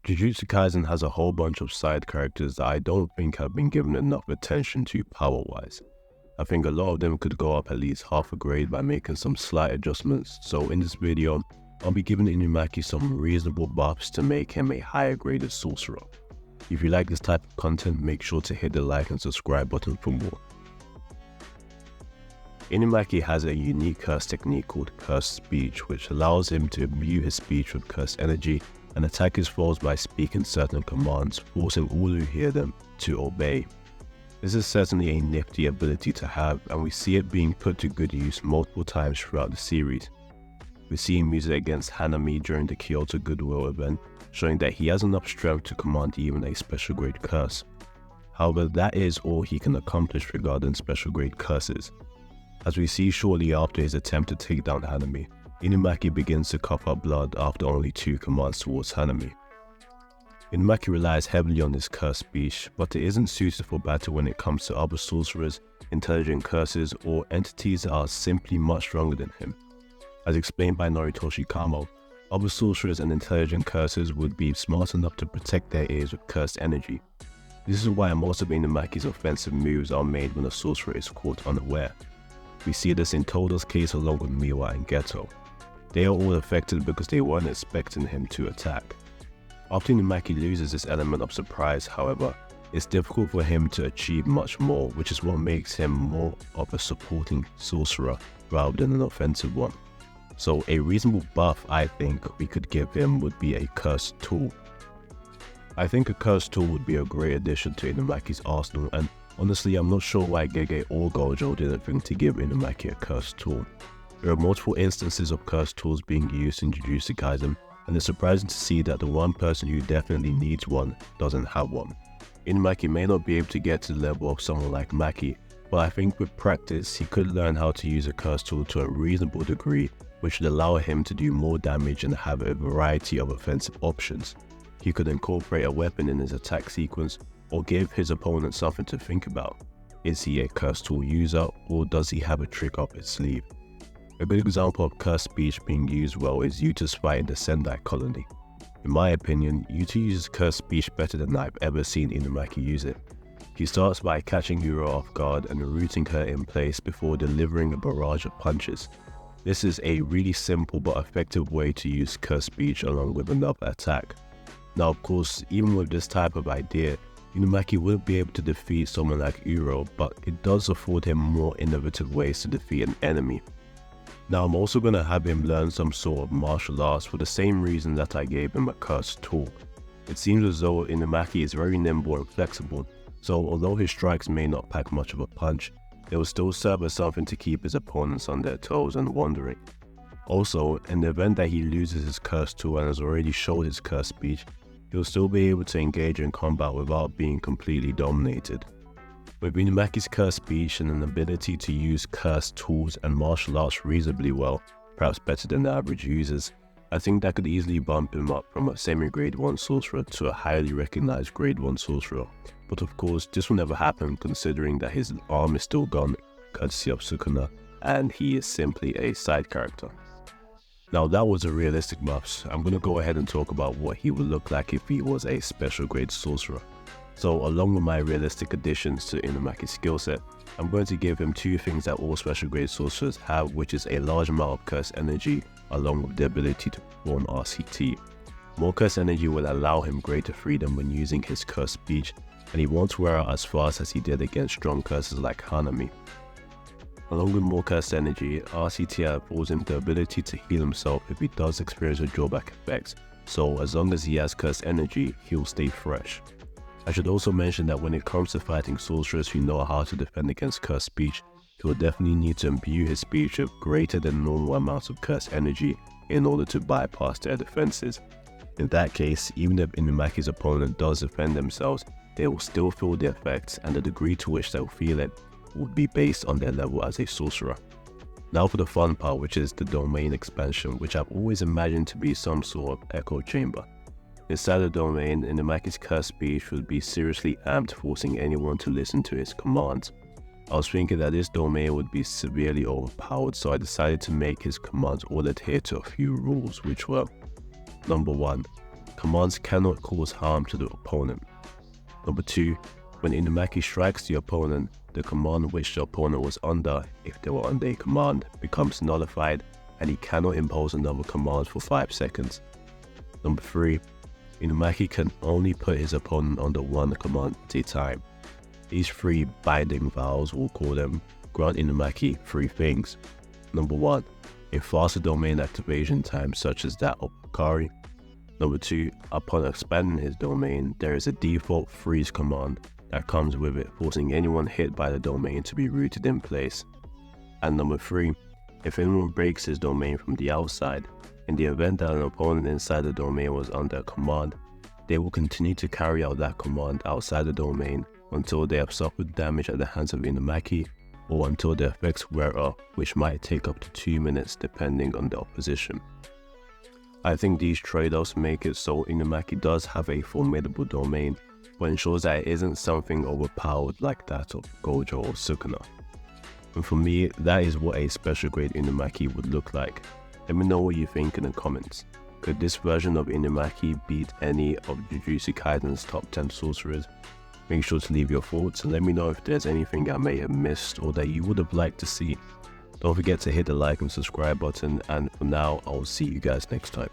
Jujutsu Kaisen has a whole bunch of side characters that I don't think have been given enough attention to power-wise. I think a lot of them could go up at least half a grade by making some slight adjustments, so in this video, I'll be giving Inumaki some reasonable buffs to make him a higher graded sorcerer. If you like this type of content, make sure to hit the like and subscribe button for more. Inumaki has a unique curse technique called Cursed Speech, which allows him to imbue his speech with cursed energy and attack his foes by speaking certain commands, forcing all who hear them to obey. This is certainly a nifty ability to have, and we see it being put to good use multiple times throughout the series. We see him use it against Hanami during the Kyoto Goodwill event, showing that he has enough strength to command even a special grade curse. However, that is all he can accomplish regarding special grade curses. As we see shortly after his attempt to take down Hanami, Inumaki begins to cough up blood after only 2 commands towards Hanami. Inumaki relies heavily on his cursed speech, but it isn't suited for battle when it comes to other sorcerers, intelligent curses, or entities that are simply much stronger than him. As explained by Noritoshi Kamo, other sorcerers and intelligent curses would be smart enough to protect their ears with cursed energy. This is why most of Inumaki's offensive moves are made when a sorcerer is caught unaware. We see this in Todo's case along with Miwa and Geto. They are all affected because they weren't expecting him to attack. After Inumaki loses this element of surprise, however, it's difficult for him to achieve much more, which is what makes him more of a supporting sorcerer rather than an offensive one. So a reasonable buff I think we could give him would be a Cursed Tool. I think a Cursed Tool would be a great addition to Inumaki's arsenal, and honestly I'm not sure why Gege or Gojo didn't think to give Inumaki a Cursed Tool. There are multiple instances of cursed tools being used in Jujutsu Kaisen, and it's surprising to see that the one person who definitely needs one doesn't have one. Inumaki may not be able to get to the level of someone like Maki, but I think with practice he could learn how to use a cursed tool to a reasonable degree, which would allow him to do more damage and have a variety of offensive options. He could incorporate a weapon in his attack sequence, or give his opponent something to think about. Is he a cursed tool user, or does he have a trick up his sleeve? A good example of cursed speech being used well is Yuta's fight in the Sendai colony. In my opinion, Yuta uses cursed speech better than I've ever seen Inumaki use it. He starts by catching Yura off guard and rooting her in place before delivering a barrage of punches. This is a really simple but effective way to use cursed speech along with another attack. Now of course, even with this type of idea, Inumaki wouldn't be able to defeat someone like Uro, but it does afford him more innovative ways to defeat an enemy. Now I'm also going to have him learn some sort of martial arts for the same reason that I gave him a cursed tool. It seems as though Inumaki is very nimble and flexible, so although his strikes may not pack much of a punch, they will still serve as something to keep his opponents on their toes and wondering. Also, in the event that he loses his cursed tool and has already showed his cursed speech, he'll still be able to engage in combat without being completely dominated. With Inumaki's cursed speech and an ability to use cursed tools and martial arts reasonably well, perhaps better than the average users, I think that could easily bump him up from a semi-grade 1 sorcerer to a highly recognized grade 1 sorcerer. But of course, this will never happen considering that his arm is still gone, courtesy of Sukuna, and he is simply a side character. Now that was a realistic buffs. I'm going to go ahead and talk about what he would look like if he was a special grade sorcerer. So along with my realistic additions to Inumaki's skillset, I'm going to give him 2 things that all special grade sorcerers have, which is a large amount of cursed energy along with the ability to perform RCT. More cursed energy will allow him greater freedom when using his cursed speech, and he won't wear out as fast as he did against strong curses like Hanami. Along with more cursed energy, RCT affords him the ability to heal himself if he does experience a drawback effects, so as long as he has cursed energy, he'll stay fresh. I should also mention that when it comes to fighting sorcerers who know how to defend against cursed speech, he will definitely need to imbue his speech with greater than normal amounts of cursed energy in order to bypass their defenses. In that case, even if Inumaki's opponent does defend themselves, they will still feel the effects, and the degree to which they'll feel it would be based on their level as a sorcerer. Now for the fun part, which is the domain expansion, which I've always imagined to be some sort of echo chamber. Inside the domain, Inumaki's cursed speech would be seriously amped, forcing anyone to listen to his commands. I was thinking that this domain would be severely overpowered, so I decided to make his commands all adhere to a few rules, which were: Number 1. commands cannot cause harm to the opponent. Number 2, when Inumaki strikes the opponent, the command which the opponent was under, if they were under a command, becomes nullified and he cannot impose another command for 5 seconds. Number 3, Inumaki can only put his opponent under one command at a time. These 3 binding vows, we'll call them, grant Inumaki 3 things. Number 1, a faster domain activation time such as that of Akari. Number 2, upon expanding his domain, there is a default freeze command that comes with it, forcing anyone hit by the domain to be rooted in place. And number 3, if anyone breaks his domain from the outside, in the event that an opponent inside the domain was under a command, they will continue to carry out that command outside the domain until they have suffered damage at the hands of Inumaki, or until the effects wear off, which might take up to 2 minutes depending on the opposition. I think these trade-offs make it so Inumaki does have a formidable domain, but ensures that it isn't something overpowered like that of Gojo or Sukuna. And for me, that is what a special grade Inumaki would look like. Let me know what you think in the comments. Could this version of Inumaki beat any of Jujutsu Kaisen's top 10 sorcerers? Make sure to leave your thoughts and let me know if there's anything I may have missed or that you would have liked to see. Don't forget to hit the like and subscribe button, and for now, I'll see you guys next time.